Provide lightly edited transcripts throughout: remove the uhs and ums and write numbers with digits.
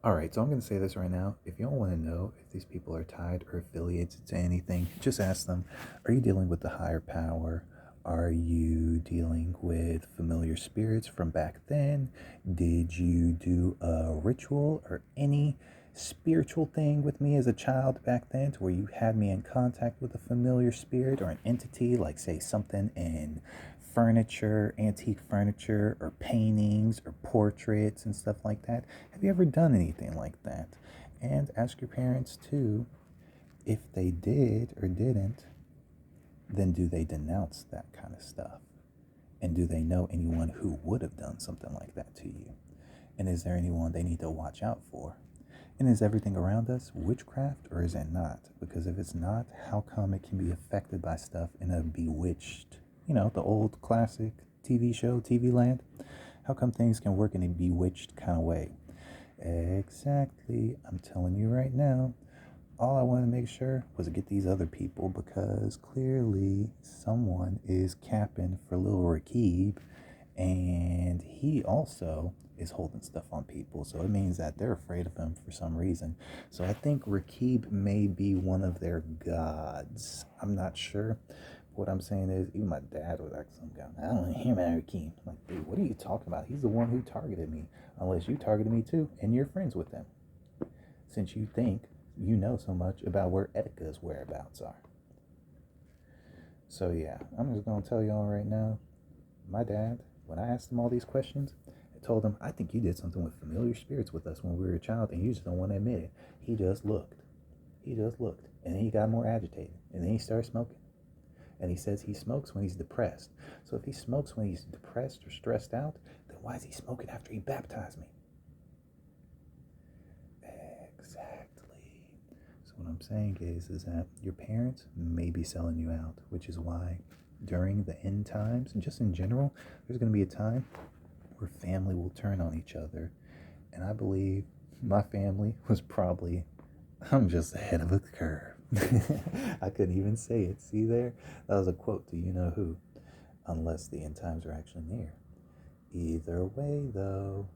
All right, so I'm going to say this right now. If you don't want to know if these people are tied or affiliated to anything, just ask them, are you dealing with the higher power? Are you dealing with familiar spirits from back then? Did you do a ritual or any spiritual thing with me as a child back then to where you had me in contact with a familiar spirit or an entity, like, say, something in furniture, antique furniture, or paintings, or portraits, and stuff like that? Have you ever done anything like that? And ask your parents too if they did or didn't, then do they denounce that kind of stuff? And do they know anyone who would have done something like that to you? And is there anyone they need to watch out for? And is everything around us witchcraft or is it not? Because if it's not, how come it can be affected by stuff in a bewitched, the old classic TV show, TV land? How come things can work in a bewitched kind of way? Exactly. I'm telling you right now. All I wanted to make sure was to get these other people because clearly someone is capping for little Raqib and he also is holding stuff on people. So it means that they're afraid of him for some reason. So I think Raqib may be one of their gods. I'm not sure. What I'm saying is, even my dad was like, some guy, I don't hear about Raqib. I'm like, dude, what are you talking about? He's the one who targeted me. Unless you targeted me too, and you're friends with him. Since you think you know so much about where Etika's whereabouts are. So yeah, I'm just gonna tell y'all right now, my dad, when I asked him all these questions, I told him, I think you did something with familiar spirits with us when we were a child, and you just don't want to admit it. He just looked. He just looked. And then he got more agitated. And then he started smoking. And he says he smokes when he's depressed. So if he smokes when he's depressed or stressed out, then why is he smoking after he baptized me? Exactly. So what I'm saying is that your parents may be selling you out, which is why during the end times, and just in general, there's going to be a time where family will turn on each other. And I believe my family was probably, I'm just ahead of the curve. I couldn't even say it. See there? That was a quote to you know who. Unless the end times are actually near. Either way, though,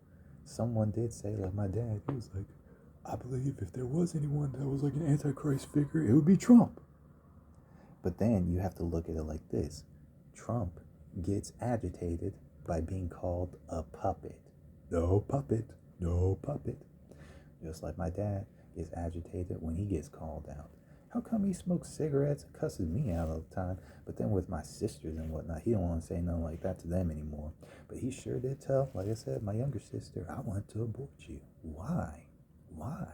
someone did say, like my dad, he was like, I believe if there was anyone that was like an antichrist figure, it would be Trump. But then you have to look at it like this: Trump gets agitated by being called a puppet. No puppet, no puppet. Just like my dad gets agitated when he gets called out. How come he smokes cigarettes and cusses me out all the time, but then with my sisters and whatnot, he don't want to say nothing like that to them anymore. But he sure did tell, like I said, my younger sister, I want to abort you. Why? Why?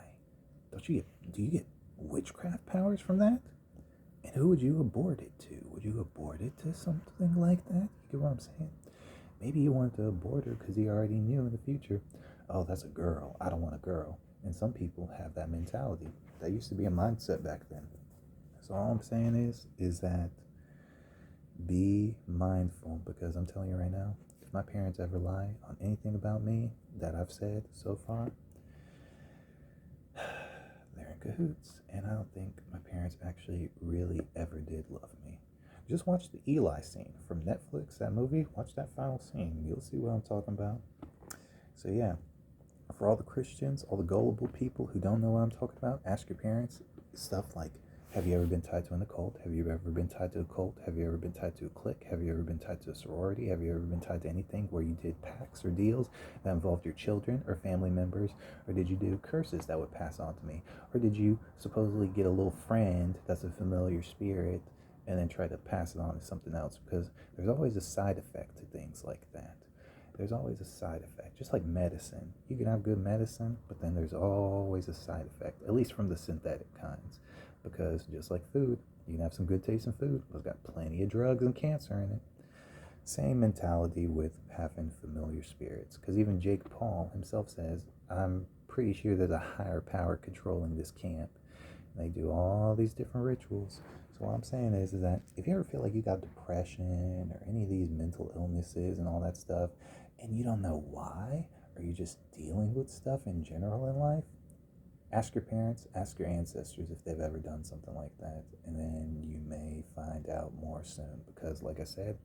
Do you get witchcraft powers from that? And who would you abort it to? Would you abort it to something like that? You get what I'm saying? Maybe he wanted to abort her because he already knew in the future, oh, that's a girl. I don't want a girl. And some people have that mentality. That used to be a mindset back then. So all I'm saying is that be mindful, because I'm telling you right now, if my parents ever lie on anything about me that I've said so far, they're in cahoots. And I don't think my parents actually really ever did love me. Just watch the Eli scene from Netflix, that movie. Watch that final scene. You'll see what I'm talking about. So yeah, for all the Christians, all the gullible people who don't know what I'm talking about, ask your parents stuff like, have you ever been tied to an occult? Have you ever been tied to a cult? Have you ever been tied to a clique? Have you ever been tied to a sorority? Have you ever been tied to anything where you did pacts or deals that involved your children or family members? Or did you do curses that would pass on to me? Or did you supposedly get a little friend that's a familiar spirit and then try to pass it on to something else? Because there's always a side effect to things like that. There's always a side effect, just like medicine. You can have good medicine, but then there's always a side effect, at least from the synthetic kinds. Because just like food, you can have some good tasting food, but it's got plenty of drugs and cancer in it. Same mentality with having familiar spirits. Because even Jake Paul himself says, I'm pretty sure there's a higher power controlling this camp. And they do all these different rituals. So what I'm saying is that if you ever feel like you got depression or any of these mental illnesses and all that stuff, and you don't know why, or you're just dealing with stuff in general in life, Ask your parents, ask your ancestors if they've ever done something like that, and then you may find out more soon. Because, like I said,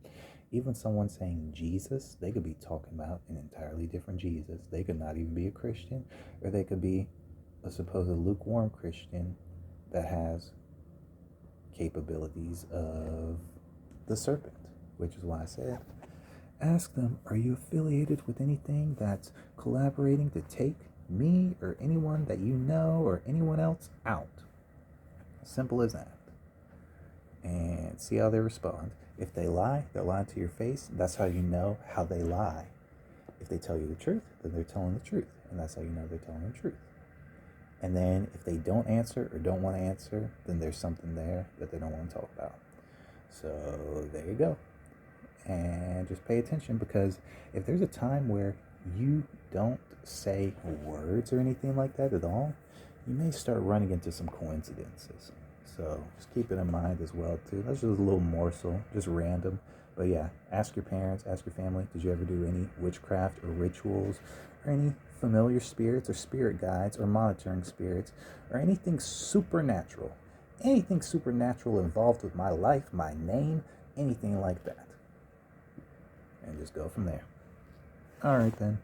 even someone saying Jesus, they could be talking about an entirely different Jesus. They could not even be a Christian, or they could be a supposed lukewarm Christian that has capabilities of the serpent, which is why I said, ask them, are you affiliated with anything that's collaborating to take me or anyone that you know or anyone else out? Simple as that. And see how they respond. If they lie, they're lying to your face. That's how you know how they lie. If they tell you the truth, then they're telling the truth. And that's how you know they're telling the truth. And then if they don't answer or don't want to answer, then there's something there that they don't want to talk about. So there you go. And just pay attention, because if there's a time where you don't say words or anything like that at all, you may start running into some coincidences. So just keep it in mind as well too. That's just a little morsel, just random. But yeah, ask your parents, ask your family, did you ever do any witchcraft or rituals or any familiar spirits or spirit guides or monitoring spirits or anything supernatural? Anything supernatural involved with my life, my name, anything like that. And just go from there. All right then.